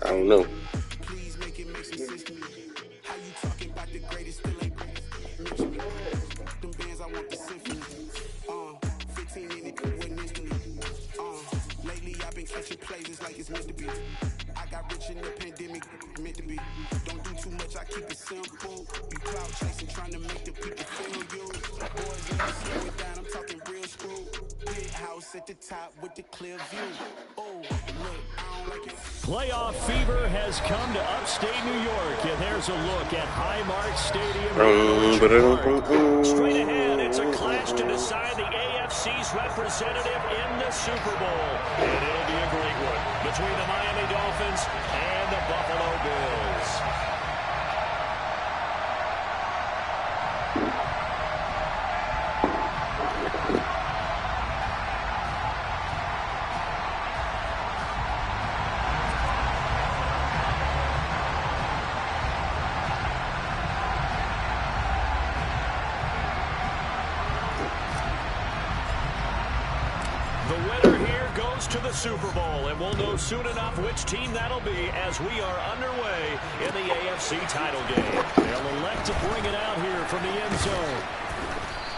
I don't know. Lately I've been catching plays like it's meant to be. I got rich in the pandemic, meant to be. Don't do too much, I keep it simple. You cloud chasing, trying to make the people feel you. Boys, let me slow it down, I'm talking real screw. Big house at the top with the clear view. Oh, look, I don't like it. Playoff fever has come to upstate New York, and there's a look at Highmark Stadium. Straight ahead, it's a clash to decide the AFC's representative in the Super Bowl. And it'll be a great one between the Miami Dolphins and the Buffalo Bills. The winner here goes to the Super Bowl, and we'll know soon enough which team that'll be as we are underway in the AFC title game. They'll elect to bring it out here from the end zone.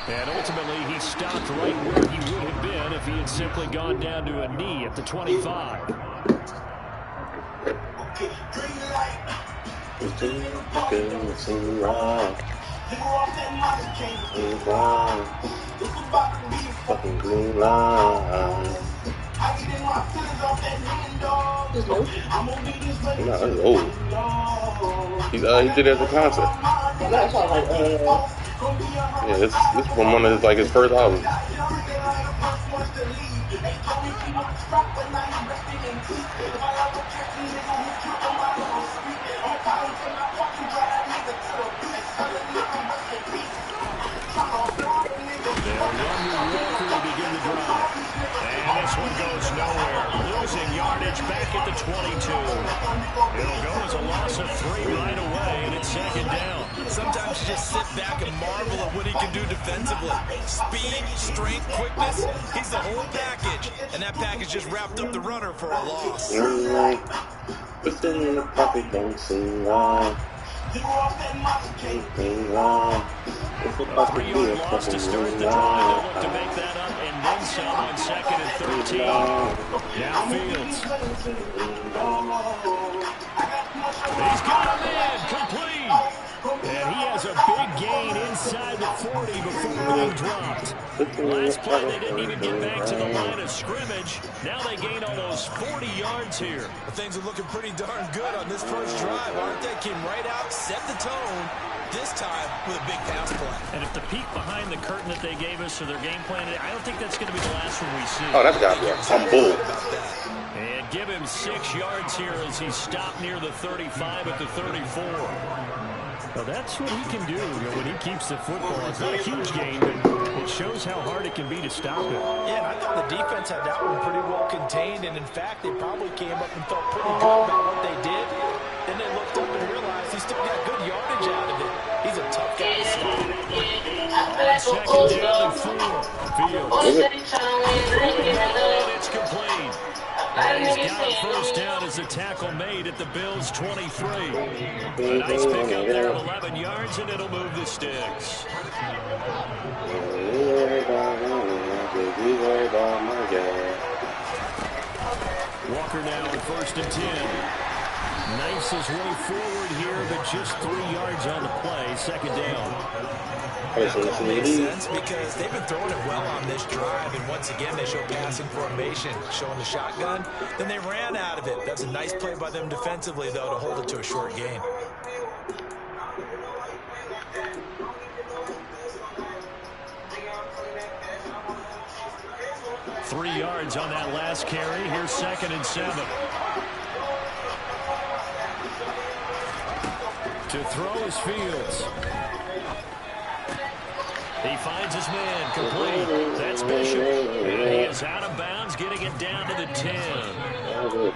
And ultimately, he stopped right where he would have been if he had simply gone down to a knee at the 25. Fucking green line. He's old. No, he's old. He did it as a concert. Yeah, this from one of his first albums. This one goes nowhere, losing yardage back at the 22. It'll go as a loss of 3 right away, and it's second down. Sometimes you just sit back and marvel at what he can do defensively. Speed, strength, quickness, he's the whole package. And that package just wrapped up the runner for a loss. Within the pocket, don't sing wrong. 3-yard loss to start the drive. They'll look to make that up and then some on 2nd and 13. Now Fields. He's got him in, complete. And he has a big gain inside the 40 before being dropped. Last play, they didn't even get back to the line of scrimmage. Now they gain almost 40 yards here. Things are looking pretty darn good on this first drive, aren't they? Came right out, set the tone, this time with a big pass play. And if the peek behind the curtain that they gave us for their game plan, I don't think that's going to be the last one we see. Oh, that's got to be a fumble. And give him 6 yards here as he stopped near the 35 at the 34. Well, that's what he can do when he keeps the football. It's not a huge gain, but it shows how hard it can be to stop it. Yeah, and I thought the defense had that one pretty well contained, and in fact, they probably came up and felt pretty good about what they did. Then they looked up and realized he still got good yardage out of it. He's a tough guy to stop. Second down and 4. Fields. And it's complete. And he's got a first down as a tackle made at the Bills' 23. A nice pickup there of 11 yards, and it'll move the sticks. Walker now in 1st and 10. Knifes his way forward here, but just 3 yards on the play. Second down. That call makes sense because they've been throwing it well on this drive, and once again they show passing formation, showing the shotgun. Then they ran out of it. That's a nice play by them defensively, though, to hold it to a short gain. Three yards on that last carry. Here's 2nd and 7. To throw is Fields. He finds his man, complete. That's Bishop. And he is out of bounds, getting it down to the 10.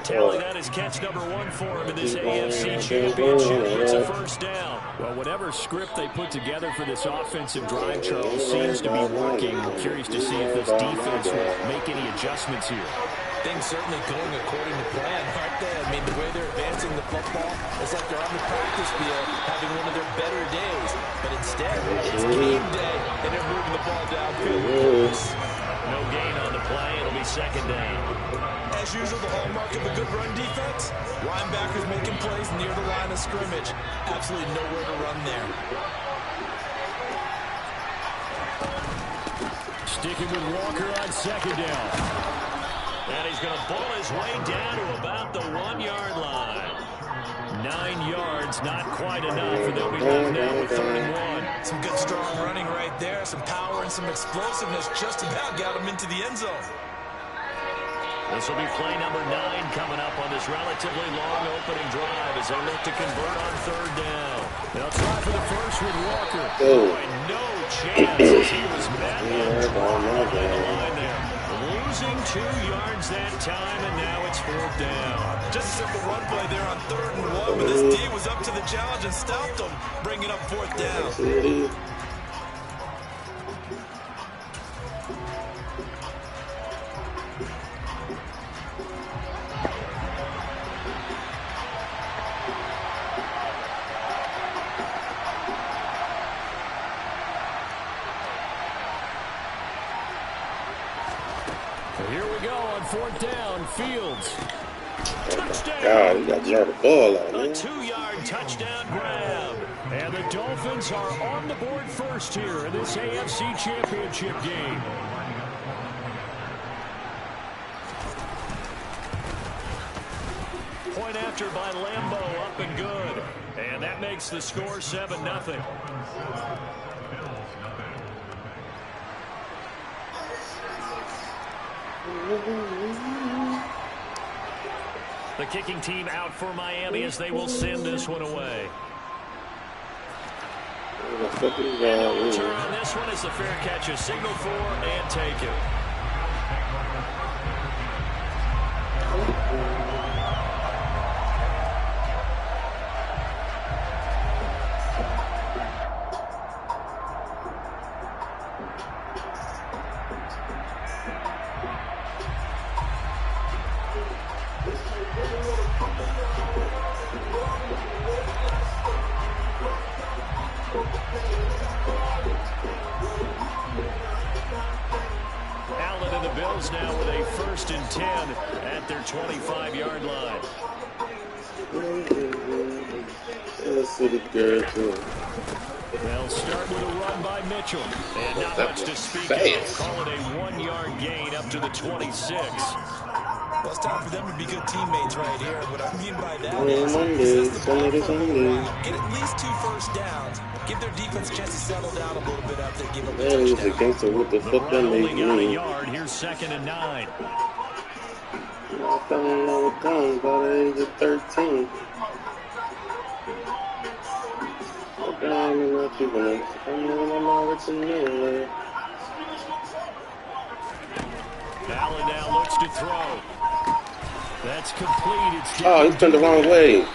Tally that is catch number 1 for him in this AFC Championship. It's a first down. Well, whatever script they put together for this offensive drive, Charles, seems to be working. I'm curious to see if this defense will make any adjustments here. Things certainly going according to plan, aren't they? I mean, the way they're advancing the football, it's like they're on the practice field having one of their better days. But instead, it's game day, and they're moving the ball downfield. No gain on the play. It'll be 2nd down. As usual, the hallmark of a good run defense, linebackers making plays near the line of scrimmage. Absolutely nowhere to run there. Sticking with Walker on 2nd down. And he's going to ball his way down to about the 1-yard line. 9 yards, not quite enough, and they'll be left now with 3rd and 1. Some good strong running right there, some power and some explosiveness just about got him into the end zone. This will be play number 9 coming up on this relatively long opening drive as they look to convert on 3rd down. They'll try for the first with Walker. Boy, no chance as he was met and dropped on the line there. Losing 2 yards that time, and now it's 4th down. Just a simple run play there on 3rd and 1, but this D was up to the challenge and stopped him, bringing up 4th down. Here we go on 4th down. Fields. Touchdown. God, he got the ball out, man. A 2-yard touchdown grab. And the Dolphins are on the board first here in this AFC Championship game. Point after by Lambeau, up and good. And that makes the score 7-0. The kicking team out for Miami as they will send this one away. And the return on this one is the fair catch, a signal for and take it. Allen and the Bills now with a 1st and 10 at their 25-yard line. They'll start with a run by Mitchell. And not much to speak of. Call it a 1-yard gain up to the 26. Well, it's time for them to be good teammates right here. What I mean by that is the ball for a little while. Get at least 2 first downs. Give their defense a chance to settle down a little bit after they give up a touchdown. What the fuck that only made got a me? yard. Here's 2nd and 9. I fell in love with guns by the age of 13. I'm in my people. I'm living on my rich and new. to throw. That's complete. It's oh, he turned the wrong way.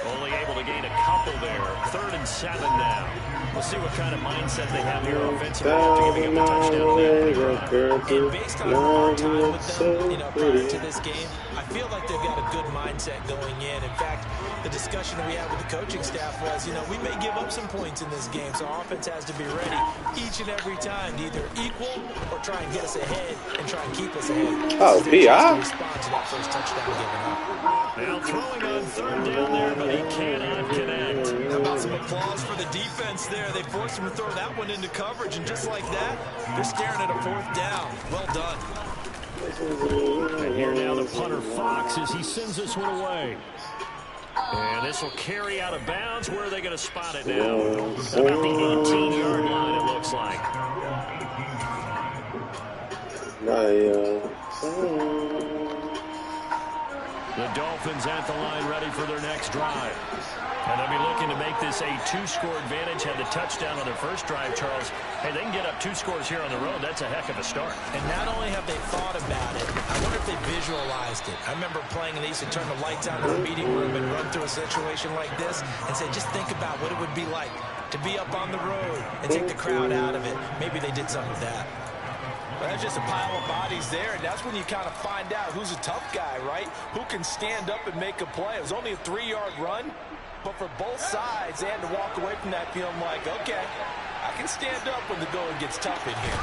Only able to gain a couple there. 3rd and 7 now. We'll see what kind of mindset they have here offensively after giving up a touchdown on the opening drive. And based on our time with them, prior to this game, I feel like they've got a good mindset going in. In fact, the discussion that we had with the coaching staff was, we may give up some points in this game, so our offense has to be ready each and every time to either equal or try and get us ahead and try and keep us ahead. Oh, Bih. Respond to that first touchdown given up. Now throwing on 3rd down there, but he cannot connect. How about some applause for the defense there? They forced him to throw that one into coverage, and just like that, they're staring at a 4th down. Well done. And here now the punter Fox as he sends this one away. And this will carry out of bounds. Where are they going to spot it now? About the 18-yard line, it looks like. The Dolphins at the line ready for their next drive. And they'll be looking to make this a 2-score advantage. Had the touchdown on their first drive, Charles. Hey, they can get up 2 scores here on the road. That's a heck of a start. And not only have they thought about it, I wonder if they visualized it. I remember playing and they used to turn the lights on in the meeting room and run through a situation like this and say, just think about what it would be like to be up on the road and take the crowd out of it. Maybe they did some of that. Well, that's just a pile of bodies there, and that's when you kind of find out who's a tough guy, right? Who can stand up and make a play. It was only a 3-yard run, but for both sides, they had to walk away from that feeling like, okay, I can stand up when the going gets tough in here.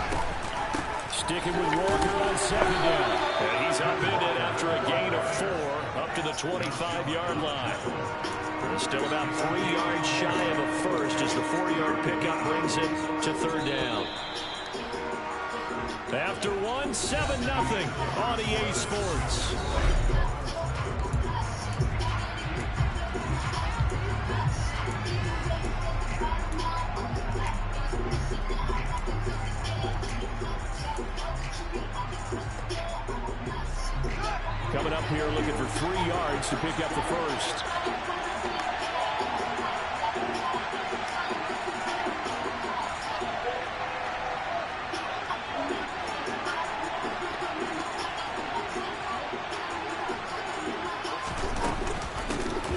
Sticking with Walker on 2nd down. And he's upended after a gain of 4 up to the 25-yard line. Still about 3 yards shy of a first as the 4-yard pickup brings it to 3rd down. After 1, 7-0 on EA Sports. Coming up here looking for 3 yards to pick up the first.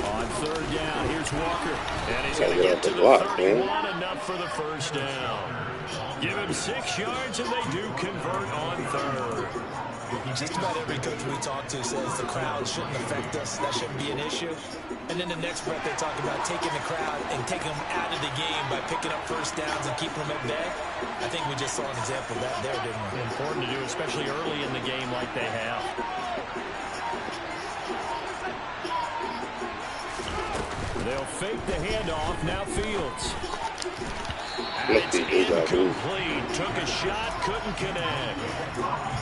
On 3rd down, here's Walker. And he's going to get to the 31, enough for the first down. Give him 6 yards, and they do convert on 3rd. Just about every coach we talk to says the crowd shouldn't affect us. That shouldn't be an issue. And then the next breath they talk about taking the crowd and taking them out of the game by picking up first downs and keeping them at bay. I think we just saw an example of that there, didn't we? Important to do, especially early in the game like they have. They'll fake the handoff. Now Fields. It's incomplete. Took a shot, couldn't connect.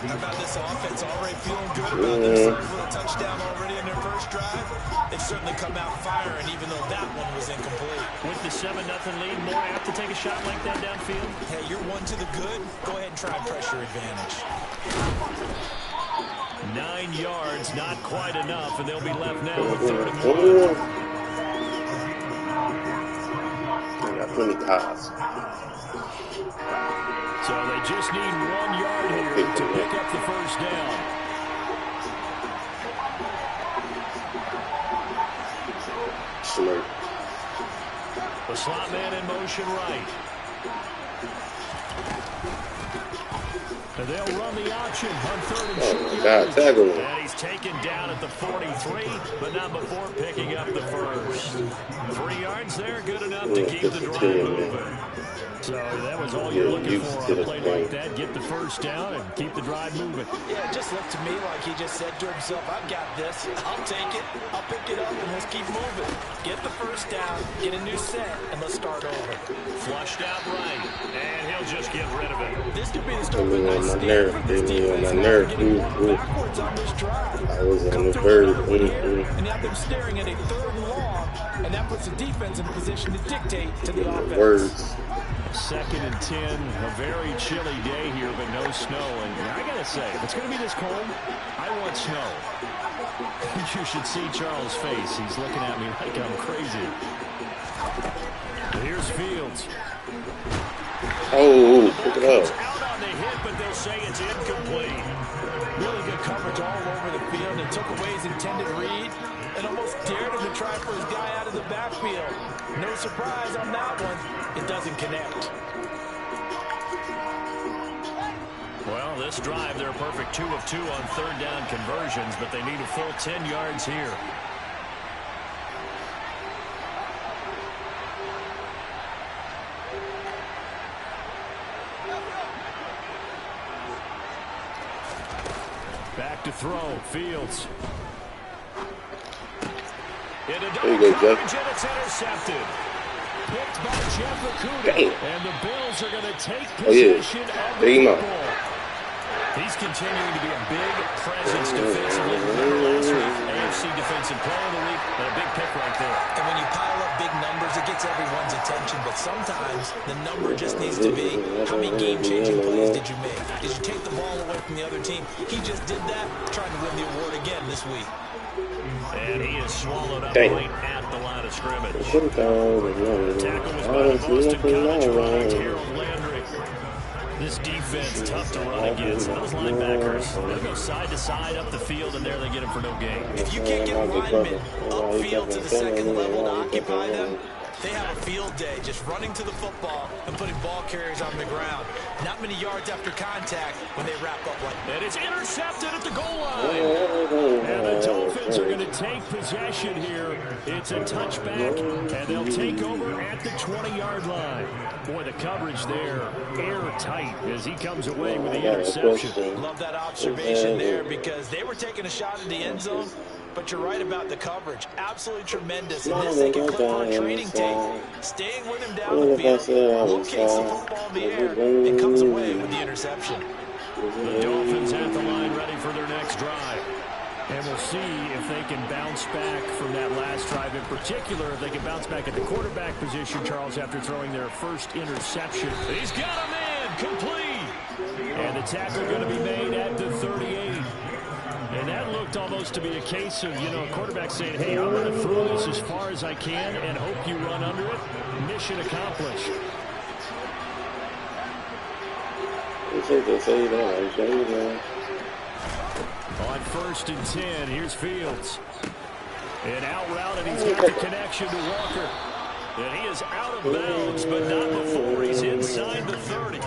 How about this offense already feeling good about themselves with a touchdown already in their first drive? They've certainly come out firing, even though that one was incomplete. With the 7-0 lead, more apt to take a shot like that downfield? Hey, you're 1 to the good. Go ahead and try and pressure advantage. 9 yards, not quite enough, and they'll be left now with 3rd and 1. So they just need 1 yard here to pick up the first down. The slot man in motion right. And they'll run the option on 3rd and short. And he's taken down at the 43, but not before picking up the first. 3 yards there, good enough to keep the drive moving. So that was all you're looking for on a play like that. Get the first down and keep the drive moving. Yeah, it just looked to me like he just said to himself, I've got this. I'll take it. I'll pick it up, and let's keep moving. Get the first down, get a new set, and let's start over. Flushed out right, and he'll just get rid of it. This could be the start of a nice stand for this defense. Getting backwards on this drive. I was on the verge. And now they're staring at a 3rd and long, and that puts the defense in a position to dictate to the offense. 2nd and 10, a very chilly day here, but no snow. And I got to say, if it's going to be this cold, I want snow. You should see Charles' face. He's looking at me like I'm crazy. Here's Fields. Oh, pick it up. Out on the hit, but they'll say it's incomplete. Really good coverage field and took away his intended read and almost dared him to try for his guy out of the backfield. No surprise on that one. It doesn't connect. Well, this drive, they're a perfect 2 of 2 on third down conversions, but they need a full 10 yards here. Back to throw, Fields. There you go, Jeff. And it's intercepted. Picked by Jeff Okuda. And the Bills are going to take possession of the football. He's continuing to be a big presence defensively. Remember last week, AFC Defensive Player of the Week, and a big pick right there. And when you pile up big numbers, it gets everyone's attention. But sometimes the number just needs to be, how many game-changing plays did you make? Did you take the ball away from the other team? He just did that, trying to win the award again this week. And he is swallowed up late at the line of scrimmage. The tackle was by the Boston College product, Harold Landry. This defense, tough to run against. Those linebackers, they'll go side to side up the field, and there they get him for no gain. If you can't get linemen upfield to the second level to occupy them, they have a field day just running to the football and putting ball carriers on the ground. Not many yards after contact when they wrap up like that. And it's intercepted at the goal line. And the Dolphins are going to take possession here. It's a touchback, and they'll take over at the 20-yard line. Boy, the coverage there, airtight as he comes away with the interception. Love that observation there because they were taking a shot at the end zone. But you're right about the coverage. Absolutely tremendous. And this they can clip on training tape. Staying with him down the field, locates the football in the air, and comes away with the interception. The Dolphins at the line ready for their next drive. And we'll see if they can bounce back from that last drive. In particular, if they can bounce back at the quarterback position, Charles, after throwing their first interception. He's got a man, complete. And the tackle going to be made at the 38. And that looked almost to be a case of, a quarterback saying, hey, I'm going to throw this as far as I can and hope you run under it. Mission accomplished. On 1st and 10, here's Fields. An out route, and he's got the connection to Walker. And he is out of bounds, but not before he's inside the 30.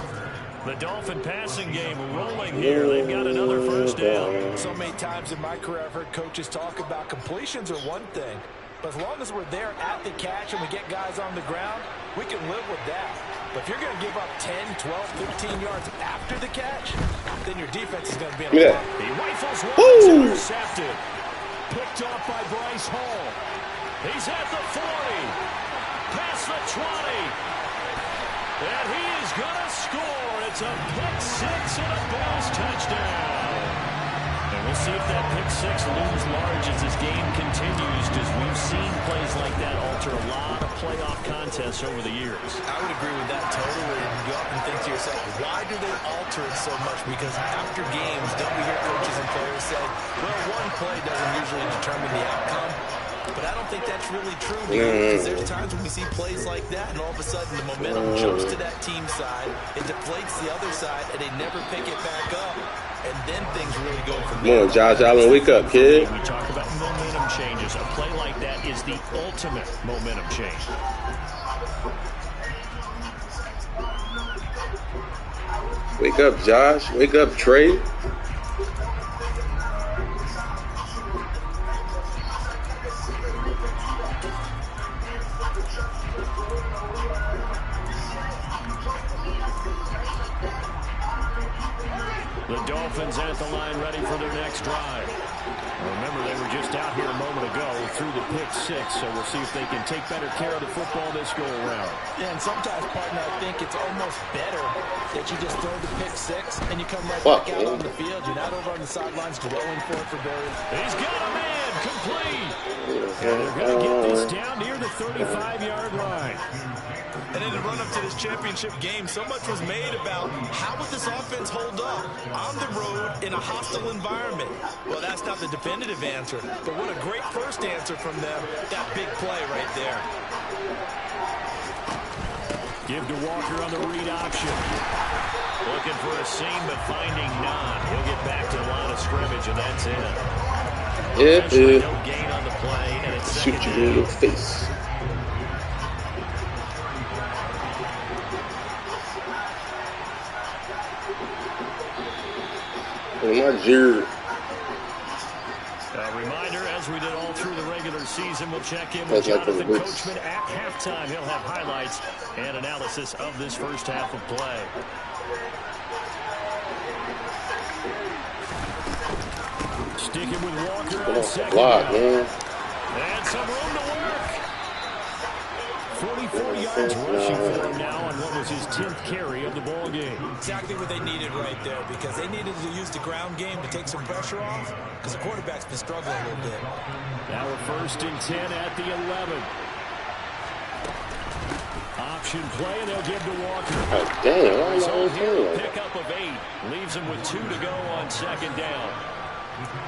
The Dolphin passing game rolling here. They've got another first down. So many times in my career I've heard coaches talk about completions are one thing. But as long as we're there at the catch and we get guys on the ground, we can live with that. But if you're going to give up 10, 12, 15 yards after the catch, then your defense is going to be in a lot. He rifles one, intercepted. Picked off by Bryce Hall. He's at the 40. Past the 20. And he is going to score. It's a pick six and a Bills touchdown. And we'll see if that pick six looms large as this game continues, because we've seen plays like that alter a lot of playoff contests over the years. I would agree with that totally. And you often think to yourself, why do they alter it so much? Because after games, don't we hear coaches and players say, well, one play doesn't usually determine the outcome. But I don't think that's really true, because there's times when we see plays like that, and all of a sudden the momentum jumps to that team side, it deflates the other side, and they never pick it back up, and then things really go from there. Come on, Josh Allen, wake up, kid. We talk about momentum changes. A play like that is the ultimate momentum change. Wake up, Josh. Wake up, Trey. The Dolphins at the line ready for their next drive. Remember, they were just out here a moment ago through the pick six, so we'll see if they can take better care of the football this go-around. Yeah, and sometimes, partner, I think it's almost better that you just throw the pick six and you come right back out on the field. You're not over on the sidelines dwelling for it for Barry. He's got a man, complete. And they're going to get this down near the 35-yard line. And in the run-up to this championship game, so much was made about how would this offense hold up on the road in a hostile environment. Well, that's not the definitive answer, but what a great first answer from them. That big play right there. Give to Walker on the read option. Looking for a seam, but finding none. He'll get back to the line of scrimmage, and that's it. Yeah, Eventually, no gain on the play, and it's shoot you in your face. Oh, my Jared. A reminder, as we did all through the regular season, we'll check in with Jonathan Coachman at halftime. He'll have highlights and analysis of this first half of play. Sticking with Walker on second down. And some room to work. 44 yards rushing for him now on what was his 10th carry of the ball game. Exactly what they needed right there, because they needed to use the ground game to take some pressure off, because the quarterback's been struggling a little bit. Now we're 1st and 10 at the 11. Option play, and they'll give to Walker. Oh, damn. Result here, a pickup of 8. Leaves him with 2 to go on second down.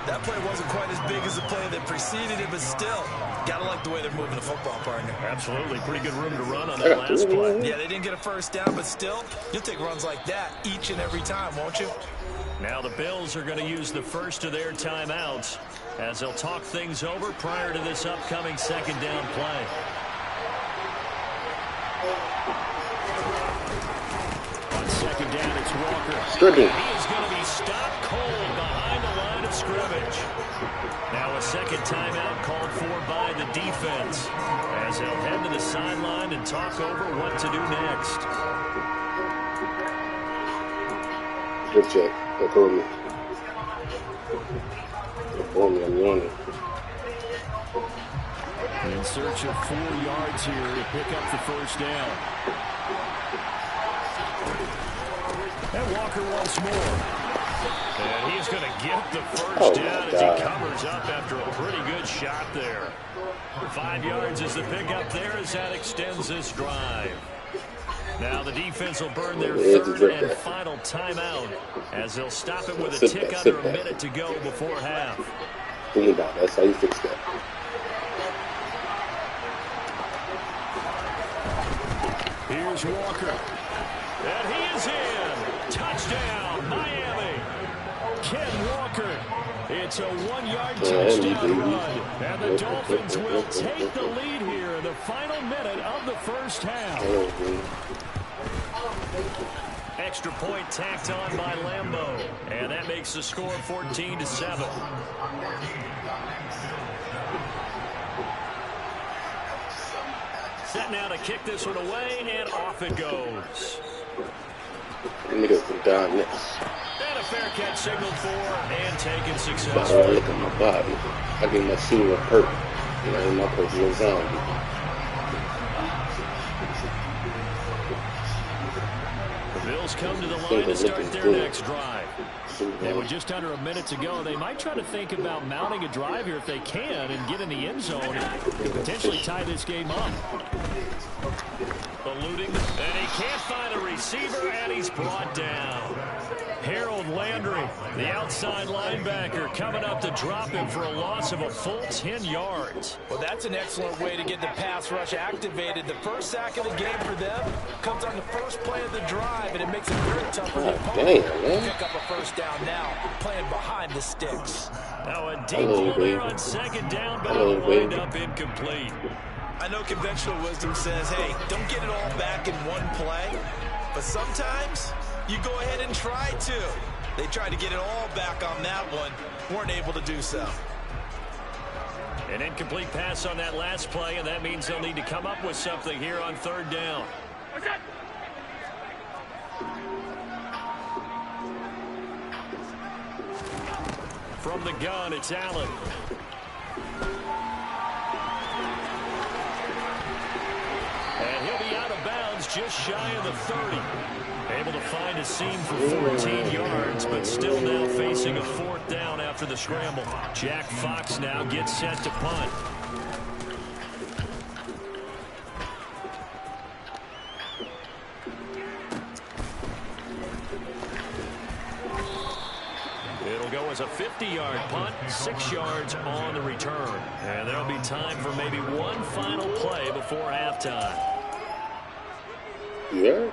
That play wasn't quite as big as the play that preceded it, but still, gotta like the way they're moving the football, partner. Absolutely. Pretty good room to run on that last play. Yeah, they didn't get a first down, but still, you'll take runs like that each and every time, won't you? Now the Bills are going to use the first of their timeouts as they'll talk things over prior to this upcoming second down play. On second down, it's Walker. Stripping. He is going to be stopped cold behind the line of scrimmage. Now a second timeout called for by the defense as they'll head to the sideline and talk over what to do next. Good check. They told me. They told me I'm yawning. In search of 4 yards here to pick up the first down. And Walker once more. And he's going to get the first down as he covers up after a pretty good shot there. 5 yards is the pickup there as that extends this drive. Now the defense will burn their 3rd and final timeout as they'll stop it with a tick under a minute to go before half. Think about it. That's how you fix that. Here's Walker. And he is in. Touchdown, Miami. Ken Walker. It's a 1-yard touchdown run. And the Dolphins will take the lead here in the final minute of the first half. Extra point tacked on by Lambeau. And that makes the score 14-7. Set now to kick this one away, and off it goes. Niggas can die next. And a fair catch signaled for and taken That's why I successfully. look at my body. I get my senior hurt. You know, my personal zombie. The Bills come to the line to start their next drive. And with just under a minute to go, they might try to think about mounting a drive here if they can and get in the end zone and potentially tie this game up. Eluding, and he can't find a receiver, and he's brought down. Harold Landry, the outside linebacker, coming up to drop him for a loss of a full 10 yards. Well, that's an excellent way to get the pass rush activated. The first sack of the game for them comes on the first play of the drive, and it makes it very tough for the opponent to pick up a first down now, playing behind the sticks. Now a deep ball there on second down, but it'll wind up incomplete. I know conventional wisdom says, hey, don't get it all back in one play, but sometimes you go ahead and try to. They tried to get it all back on that one, weren't able to do so. An incomplete pass on that last play, and that means they'll need to come up with something here on third down. From the gun, it's Allen. And he'll be out of bounds just shy of the 30. Able to find a seam for 14 yards, but still now facing a 4th down after the scramble. Jack Fox now gets set to punt. It'll go as a 50-yard punt, 6 yards on the return. And there'll be time for maybe one final play before halftime. Yeah.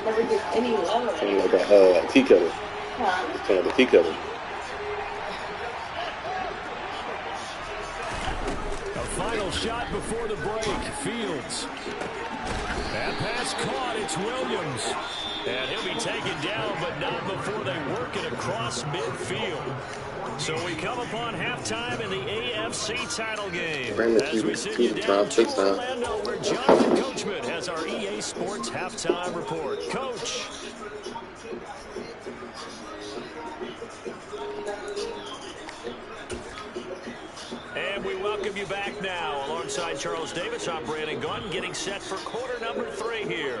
Never get any lower. Kind of like a tea kettle. Huh? It's kind of a tea kettle. shot before the break. Fields. That pass caught. It's Williams. And he'll be taken down, but not before they work it across midfield. So we come upon halftime in the AFC title game. As we send you down to Orlando, where Jonathan Coachman has our EA Sports halftime report. Coach. And we welcome you back now. Alongside Charles Davis, I'm Brandon Gunn, getting set for quarter number 3 here.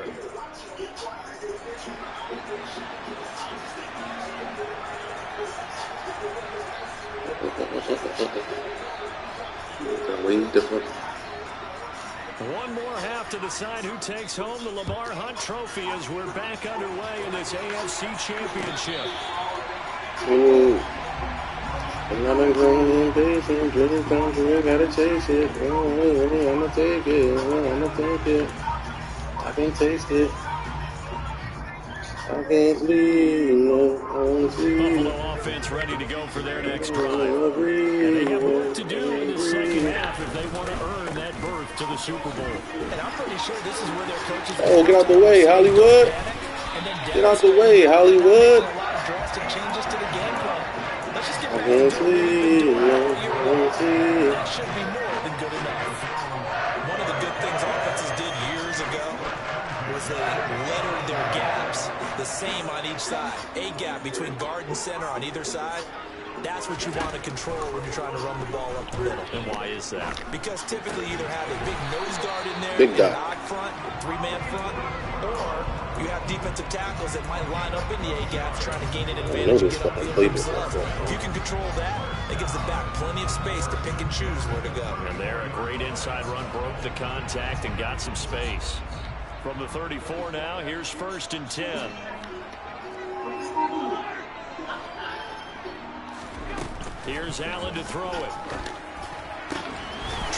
One more half to decide who takes home the Lamar Hunt Trophy as we're back underway in this AFC Championship. Ooh. I'm going impatient, driven country, I gotta chase it. Oh, I'ma take it, I'ma take it. I can taste it. I can't leave, no, I wanna see. Buffalo offense ready to go for their next drive. And they have work to do in the second half if they want to earn that berth to the Super Bowl. And I'm pretty sure this is where their coaches... Oh, get out the way, Hollywood. Get out the way, Hollywood. Drastic changes to the game plan. Let's just get I can't sleep, no, I wanna see. That should be more than good enough. One of the good things offenses did years ago was they lettered their gaps the same on each side. A gap between guard and center on either side. That's what you want to control when you're trying to run the ball up the middle. And why is that? Because typically you either have a big nose guard in there, big an odd front, 3-man front, or you have defensive tackles that might line up in the A-gaps trying to gain an advantage and get upfield themselves. If you can control that, it gives the back plenty of space to pick and choose where to go. And there, a great inside run, broke the contact and got some space. From the 34 now, here's 1st and 10. Here's Allen to throw it.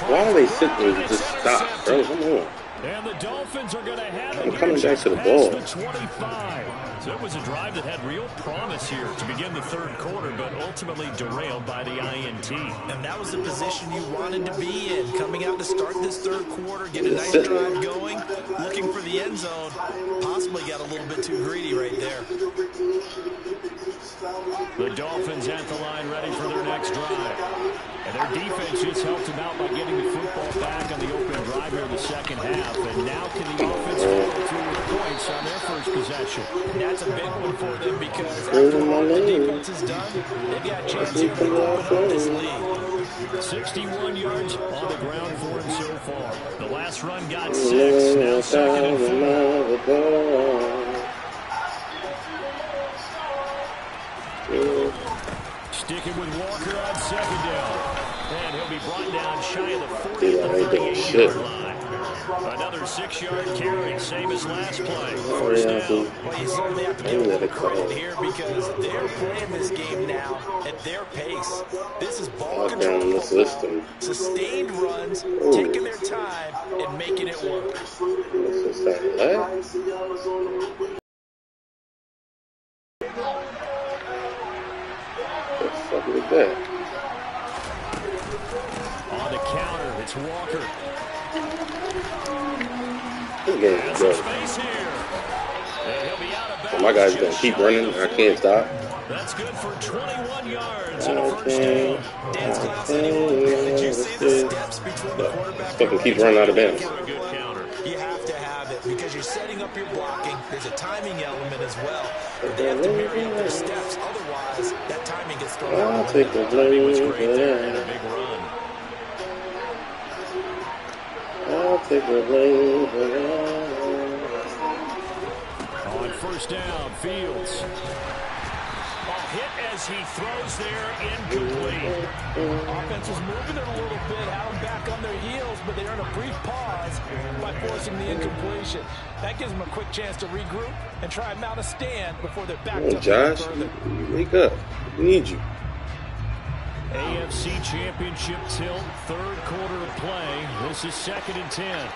Why do they sit there and just stop, bro? Come on. And the Dolphins are going to have I'm it coming here back to the past ball. the 25. So it was a drive that had real promise here to begin the 3rd quarter, but ultimately derailed by the INT. And that was the position you wanted to be in, coming out to start this 3rd quarter, get a nice drive going, looking for the end zone. Possibly got a little bit too greedy right there. The Dolphins at the line ready for their next drive. And their defense just helped them out by getting the football back on the open drive here in the second half. And now can the offense follow through with points on their first possession? And that's a big one for them because after what the defense has done, they've got a chance here to open up this lead. 61 yards on the ground for him so far. The last run got 6. Now 2nd and 4. Sticking with Walker on 2nd down. And he'll be brought down shy of the 40 at the 38-yard line. Another 6-yard carry, same as last play. 1st down. Well, you certainly have to give them credit here because they're playing this game now at their pace. This is ball control, sustained runs, taking their time, and making it work. With that. On the counter, it's Walker. This game is good. So my guy's going to keep running. I can't stop. That's good for 21 yards and a 1st down. Dance class anyway. Did you see the steps between the quarterback? Fucking keep running out of bounds. You have to have it because you're setting up your blocking. There's a timing element as well. They have to marry up their steps. Otherwise, that timing gets thrown out. I'll take the blame. Was great there and a big run. I'll take the blame for that. On 1st down, Fields. Hit as he throws there, incomplete. Offense is moving it a little bit, have them back on their heels, but they're in a brief pause by forcing the incompletion. That gives them a quick chance to regroup and try and mount a stand before they're back to Josh, wake up. We need you. AFC Championship tilt, 3rd quarter of play. This is 2nd and 10.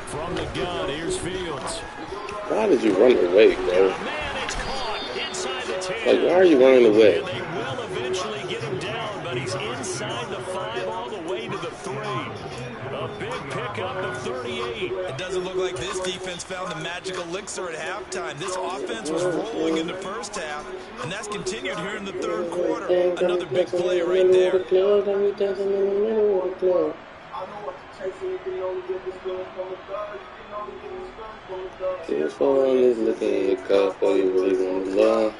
From the gun, here's Fields. Why did you run away, bro? Man, it's caught inside the 10. Like, why are you running away? And they will eventually get him down, but he's inside the 5 all the way to the 3. A big pickup of 38. It doesn't look like this defense found the magic elixir at halftime. This offense was rolling in the first half, and that's continued here in the third quarter. Another big play right there. This phone is looking at your cup, but you really want to love.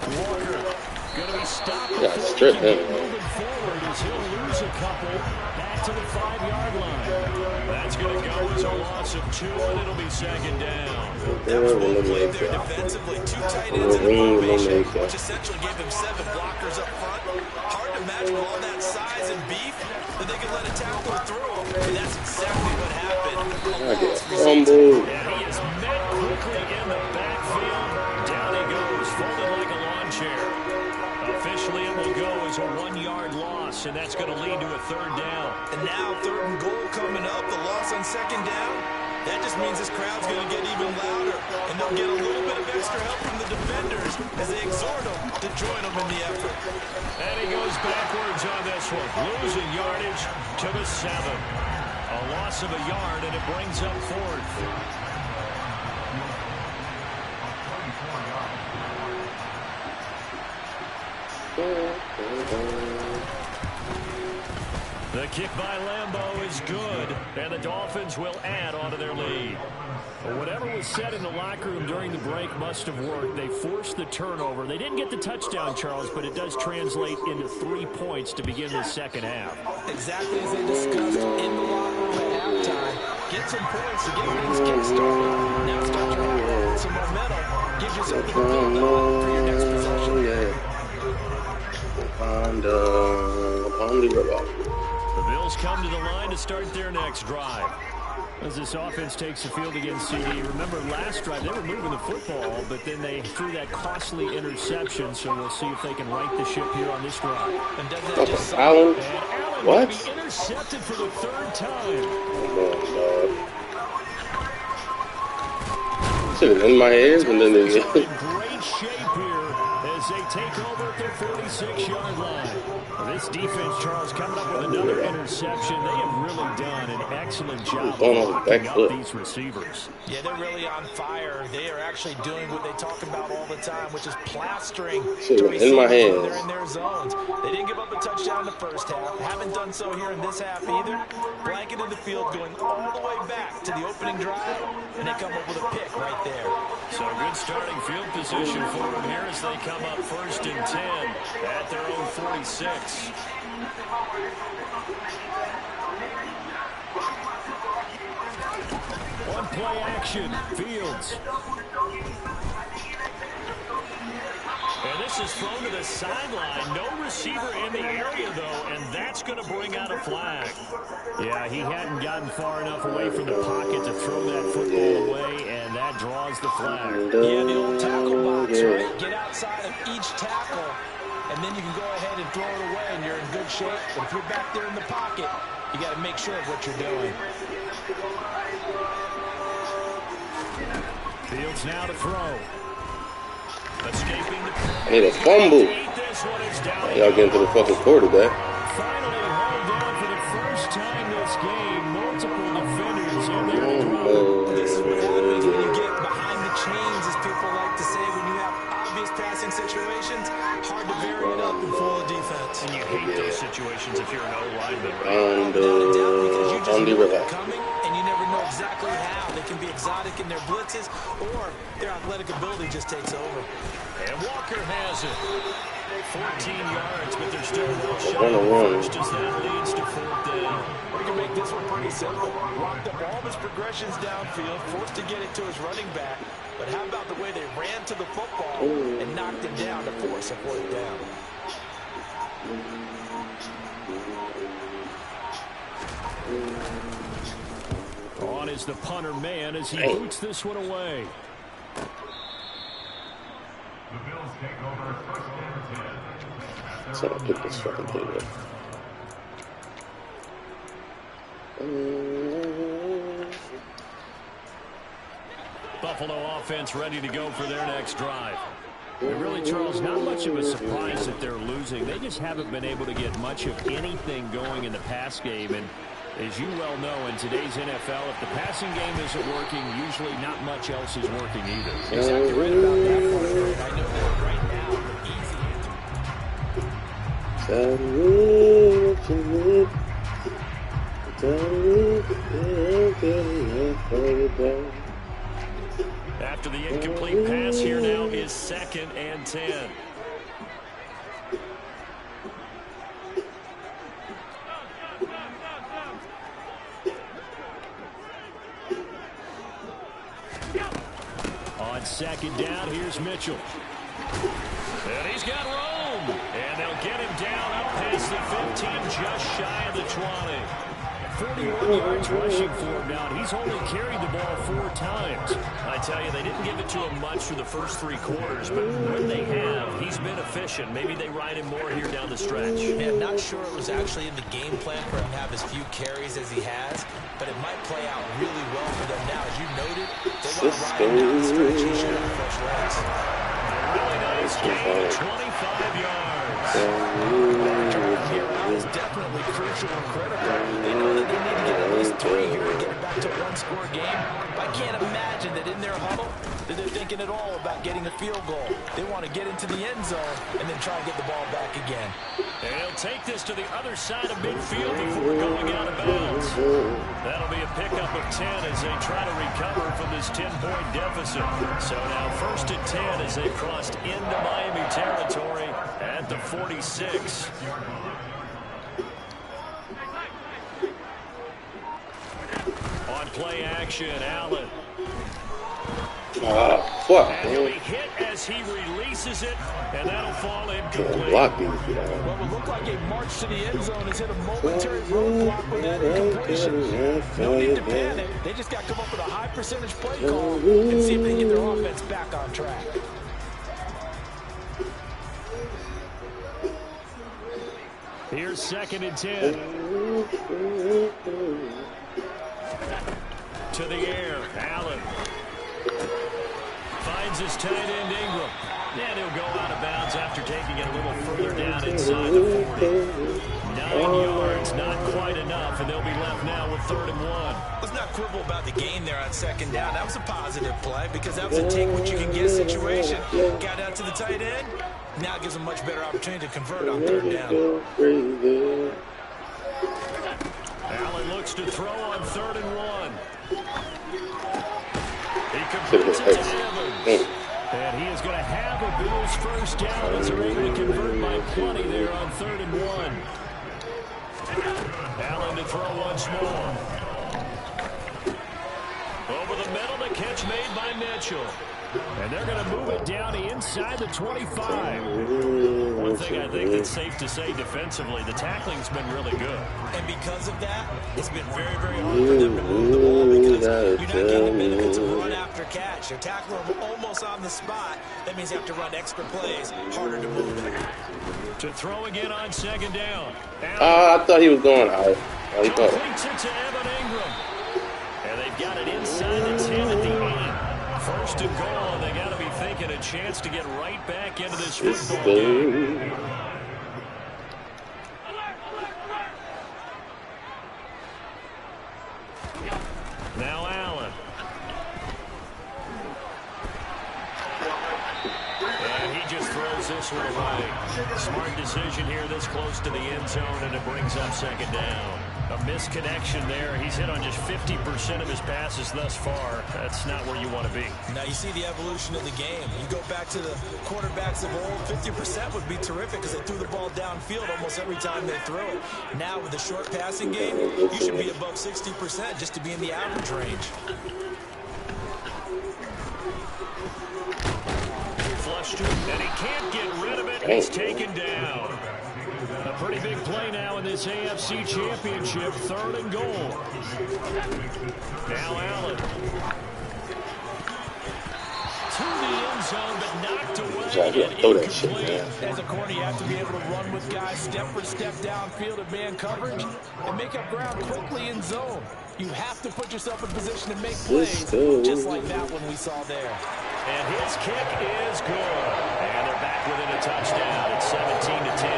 Walker going to be stopped. You gotta strip him. Moving forward as he'll lose a couple back to the 5-yard line. That's going to go as a loss of 2, and it'll be second down. That was well played there defensively. 2 tight ends in the formation, which essentially gave him 7 blockers up front. Hard to imagine with all that size and beef that they could let a tackle through. And that's exactly what happened. Fumble. And he is met quickly in the backfield. Down he goes, folded like a lawn chair. Officially, it will go as a 1-yard loss, and that's going to lead to a 3rd down. And now 3rd and goal coming up, the loss on 2nd down. That just means this crowd's going to get even louder, and they'll get a little bit of extra help from the defenders as they exhort them to join them in the effort. And he goes backwards on this one, losing yardage to the 7. A loss of a yard, and it brings up 4th. The kick by Lambeau is good, and the Dolphins will add onto their lead. But whatever was said in the locker room during the break must have worked. They forced the turnover. They didn't get the touchdown, Charles, but it does translate into 3 points to begin the second half. Exactly as they discussed in the locker room at halftime. Get some points to get things kick-started. Now start to have some momentum. Give yourself a good build for your next possession. On the river. The Bills come to the line to start their next drive. As this offense takes the field against CD, remember last drive they were moving the football, but then they threw that costly interception, so we'll see if they can right the ship here on this drive. And does that just Allen? What? Will be intercepted for the 3rd time. Shit is in my ears, and then they In great shape here as they take over at their 46-yard line. This defense, Charles, coming up with another interception. They have really done an excellent job of locking up these receivers. Yeah, they're really on fire. They are actually doing what they talk about all the time, which is plastering the receivers when they're in their zones. They didn't give up a touchdown in the first half. Haven't done so here in this half either. Blanketed the field, going all the way back to the opening drive, and they come up with a pick right there. So good starting field position for them here as they come up 1st and 10 at their own 46. One play action, Fields. And this is thrown to the sideline. No receiver in the area, though, and that's going to bring out a flag. Yeah, he hadn't gotten far enough away from the pocket to throw that football away, and that draws the flag. Yeah, the old tackle box, right? Get outside of each tackle, and then you can go ahead and throw it away, and you're in good shape. But if you're back there in the pocket, you got to make sure of what you're doing. Fields now to throw. Escaping the... I need a fumble. Y'all getting to the fucking quarterback. Finally held down for the first time this game. Multiple defenders in there to drop. This is what happens when you get behind the chains, as people like to say, when you have obvious passing situations. Hard to vary it up and fool a defense. And you hate those situations if you're an O-lineman, right? On the river. Coming, and you never know exactly how. They can be exotic in their blitzes, or their athletic ability just takes over. And Walker has it. 14 yards, but they're still well short of first as that leads to 4th down. We can make this one pretty simple. Locked up all of his progressions downfield, forced to get it to his running back. But how about the way they ran to the football and knocked him down to force a 4th down? On is the punter man as he boots this one away. The Bills take over 1st and 10. So I'll pick this fucking thing up. Buffalo offense ready to go for their next drive. And really, Charles, not much of a surprise that they're losing. They just haven't been able to get much of anything going in the pass game. And as you well know, in today's NFL, if the passing game isn't working, usually not much else is working either. Exactly right about that part. I know that right now, easy. After the incomplete pass, here now is 2nd and 10. On 2nd down, here's Mitchell. And he's got room. And they'll get him down up past the 15, just shy of the 20. 41 yards rushing for him now, and he's only carried the ball 4 times. I tell you, they didn't give it to him much for the first 3 quarters, but when they have, he's been efficient. Maybe they ride him more here down the stretch. Man, not sure it was actually in the game plan for him to have as few carries as he has, but it might play out really well for them now. As you noted, they want to ride him down the stretch. He should have fresh legs. Really nice gain, 25 yards. Here out is definitely crucial and critical. They know that they need to get at least 3 here to get it back to a 1-score game. But I can't imagine that in their huddle that they're thinking at all about getting a field goal. They want to get into the end zone and then try and get the ball back again. And he'll take this to the other side of midfield before going out of bounds. That'll be a pickup of 10 as they try to recover from this 10-point deficit. So now 1st and 10 as they crossed into Miami territory at the 46. On play action, Allen. Fuck, And he'll be man. hit as he releases it, and that'll fall incomplete. Block these What would look like a march to the end zone has hit a momentary roadblock with that incompletion. No need to panic. They just got to come up with a high percentage play call and see if they get their offense back on track. Here's 2nd and 10. To the air, Allen. Finds his tight end, Ingram. And he'll go out of bounds after taking it a little further down inside the 40. 9 yards, not quite enough, and they'll be left now with 3rd and 1. Let's not quibble about the gain there on 2nd down. That was a positive play because that was a take-what-you-can-get situation. Got out to the tight end. Now it gives them a much better opportunity to convert on 3rd down. Allen looks to throw on 3rd and 1. He completes it to Evans. And he is going to have a Bills 1st down as they're able to convert by 20 there on 3rd and 1. Allen to throw once more. Over the middle, the catch made by Mitchell. And they're going to move it down inside the 25. One thing I think that's safe to say defensively, the tackling's been really good. And because of that, it's been very, very hard for them to move the ball because you're not getting the benefits of run after catch. You're tackling them almost on the spot. That means you have to run extra plays, harder to move it. To throw again on 2nd down. I thought he was going out. Completes it to Evan Ingram. And they've got it inside the 10 at the 8. 1st and goal. They got to be thinking a chance to get right back into this football game. Now Allen. And he just throws this one away. Smart decision here this close to the end zone, and it brings up 2nd down. A misconnection there. He's hit on just 50% of his passes thus far. That's not where you want to be. Now you see the evolution of the game. You go back to the quarterbacks of old, 50% would be terrific because they threw the ball downfield almost every time they threw it. Now with the short passing game, you should be above 60% just to be in the average range. Flushed to him, and he can't get rid of it. He's taken down. A pretty big play now in this AFC Championship. 3rd and goal. Now Allen. To the end zone, but knocked away Yeah, and throw that shit, incomplete. man. As a corner, you have to be able to run with guys step for step downfield at man coverage and make up ground quickly in zone. You have to put yourself in position to make plays, just like that one we saw there. And his kick is good. And they're back within a touchdown. It's 17-10.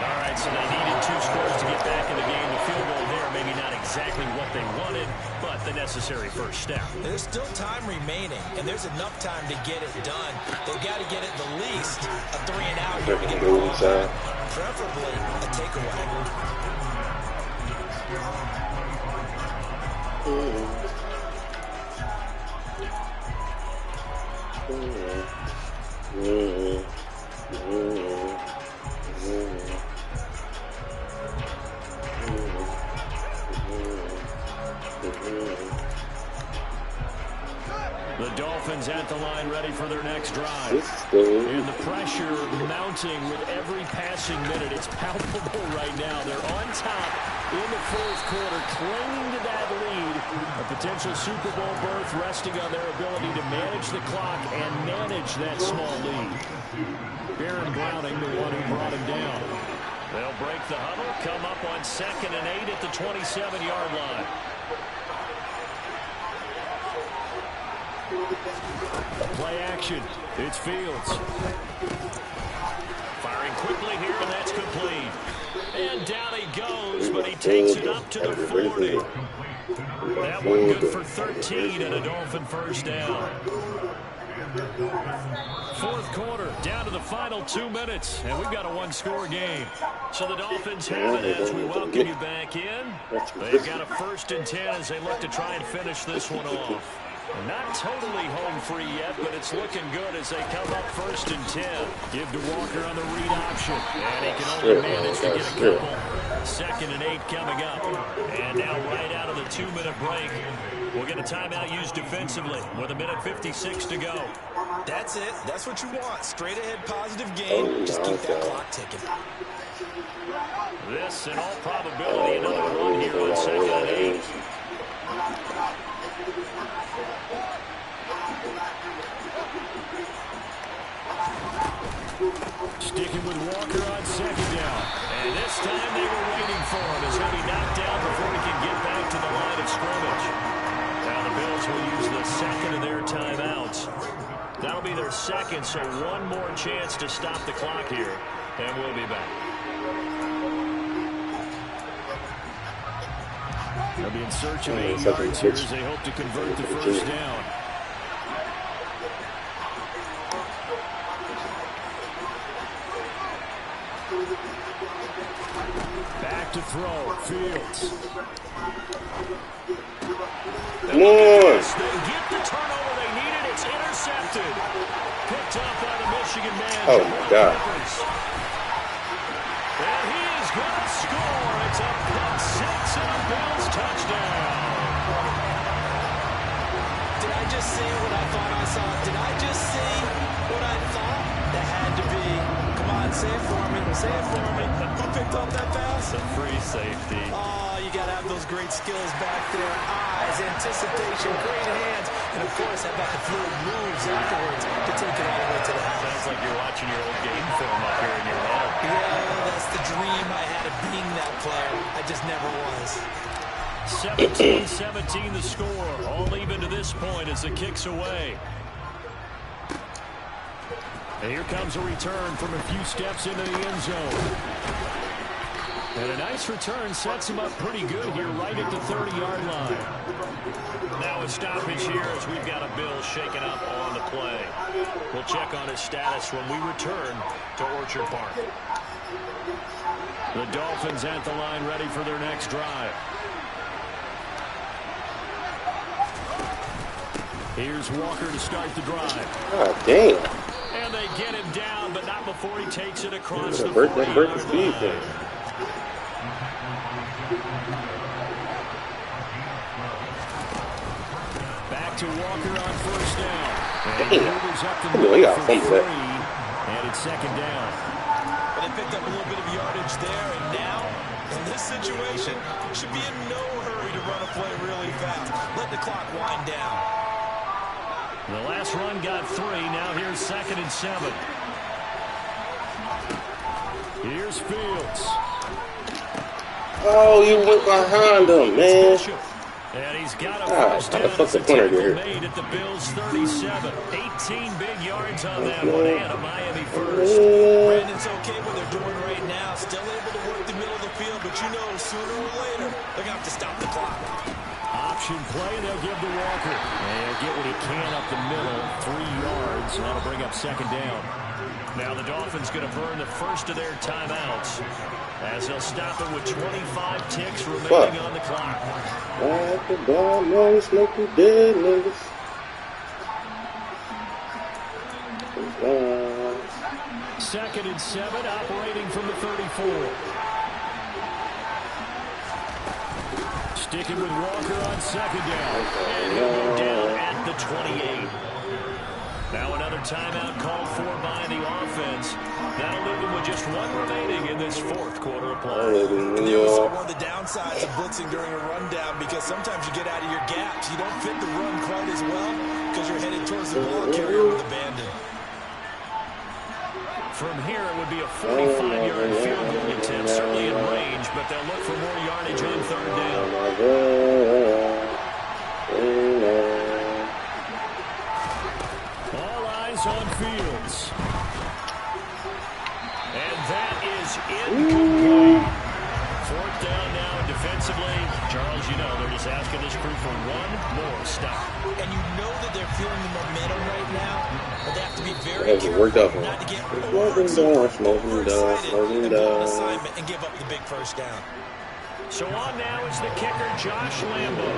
All right, so they needed 2 scores to get back in the game. The field goal there, maybe not exactly what they wanted, but the necessary first step. There's still time remaining, and there's enough time to get it done. They've got to get it the least a 3 and out here to get the ball back, preferably a takeaway. The Dolphins at the line ready for their next drive. And the pressure mounting with every passing minute. It's palpable right now. They're on top in the fourth quarter, clinging to that lead. A potential Super Bowl berth resting on their ability to manage the clock and manage that small lead. Baron Browning, the one who brought him down. They'll break the huddle, come up on 2nd and 8 at the 27-yard line. Play action. It's Fields. Firing quickly here, and that's complete. And down he goes, but he takes it up to the 40. That one good for 13 and a Dolphin first down. Fourth quarter, down to the final 2 minutes, and we've got a 1-score game. So the Dolphins have it as we welcome you back in. They've got a 1st and 10 as they look to try and finish this one off. Not totally home free yet, but it's looking good as they come up 1st and 10. Give to Walker on the read option, and he can only manage to get a couple. 2nd and 8 coming up. And now right out of the 2-minute break, we'll get a timeout used defensively with 1:56 to go. That's it. That's what you want. Straight ahead positive game. Just keep that clock ticking. This, in all probability, another run here on 2nd and 8. Sticking with Walker on 2nd down. And this time they were waiting for him as he'll be knocked down before he can get back to the line of scrimmage. Now the Bills will use the 2nd of their timeouts. That'll be their 2nd, so one more chance to stop the clock here. And we'll be back. They'll be in search of 8 yards here as they hope to convert the first down. Back to throw. Fields. Come on. They get the turnover they needed. It's intercepted. Picked up by the Michigan man. Oh, my God. And he is going to score. It's a pick six and a Bills touchdown. Did I just see what I thought I saw? Did I just see what I thought? That had to be. Come on, say it for me. Say it for me. Who picked up that pass? The free safety. Oh, you got to have those great skills back there. Eyes, anticipation, great hands. And, of course, how about the fluid moves afterwards to take it all the way to the house. Sounds like you're watching your old game film up here in your head. Yeah, that's the dream I had of being that player. I just never was. 17-17 the score. All even to this point as the kick's away. And here comes a return from a few steps into the end zone. And a nice return sets him up pretty good here right at the 30-yard line. Now a stoppage here as we've got a Bill shaken up on the play. We'll check on his status when we return to Orchard Park. The Dolphins at the line ready for their next drive. Here's Walker to start the drive. God damn. And they get him down, but not before he takes it across the break the 40-yard speed line. thing. Back to Walker on first down. And Damn. he moves up the Come on, he got middle for fumbled 3. that. And it's second down. Well, they picked up a little bit of yardage there, and now, in this situation, should be in no hurry to run a play really fast. Let the clock wind down. The last run got 3. Now here's 2nd and 7. Here's Fields. Oh, you went behind him, man. And he's got a first down. Fuck the corner here. Made at the Bills 37. 18 big yards on that one, and a Miami first. Brandon, it's okay what they're doing right now. Still able to work the middle of the field, but you know sooner or later they're going to have to stop the clock. Option play, they'll give to Walker. And he'll get what he can up the middle, 3 yards, and that'll bring up 2nd down. Now the Dolphins going to burn the first of their timeouts as they'll stop it with 25 ticks remaining on the clock. Like the ball, man, smoke you dead niggas. 2nd and 7, operating from the 34. Sticking with Walker on 2nd down. And he'll go down at the 28. Now another timeout called for by the offense. That'll leave them with just 1 remaining in this 4th quarter of play. And you also one of the downsides of blitzing during a rundown because sometimes you get out of your gaps. You don't fit the run quite as well because you're headed towards the ball carrier with abandon. From here, it would be a 45-yard field goal attempt, certainly in range, but they'll look for more yardage on 3rd down. All eyes on Fields. And that is incomplete. 4th down now, and defensively, Charles, you know, they're just asking this crew for 1 more stop. And you know that they're feeling the momentum right now, but they have to be very careful not to get smoking down. Assignment and give up the big first down. So on now is the kicker, Josh Lambo.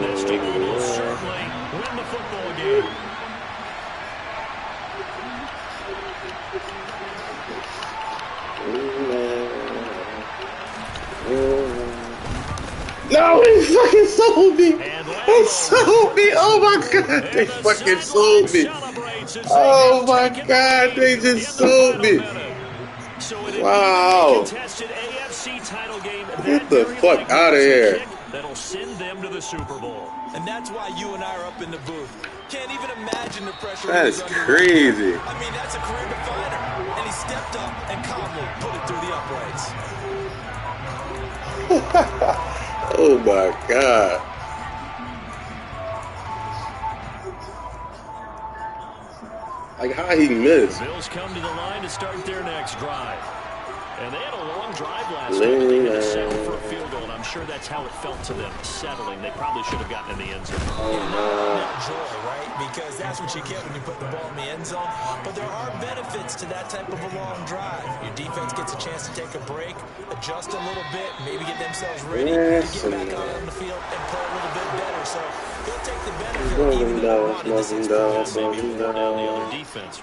This team will most certainly win the football game. No, he fucking sold me. They sold me. Oh my God, they fucking sold me. Oh my God, they just sold me. Wow. Get the fuck out of here. That'll send them to the Super Bowl. And that's why you and I are up in the booth. Can't even imagine the pressure. That's crazy. I mean, that's a career definer. And he stepped up and calmly put it through the uprights. Oh my God. Like how he missed. The Bills come to the line to start their next drive. And they had a long drive last night, but they had to settle for a field goal, and I'm sure that's how it felt to them, settling. They probably should have gotten in the end zone. Not joy, right? Because that's what you get when you put the ball in the end zone. But there are benefits to that type of a long drive. Your defense gets a chance to take a break, adjust a little bit, maybe get themselves ready to get back out on the field and play a little bit better. So they'll take the benefit even though they're not in this experience. Maybe more down the other defense.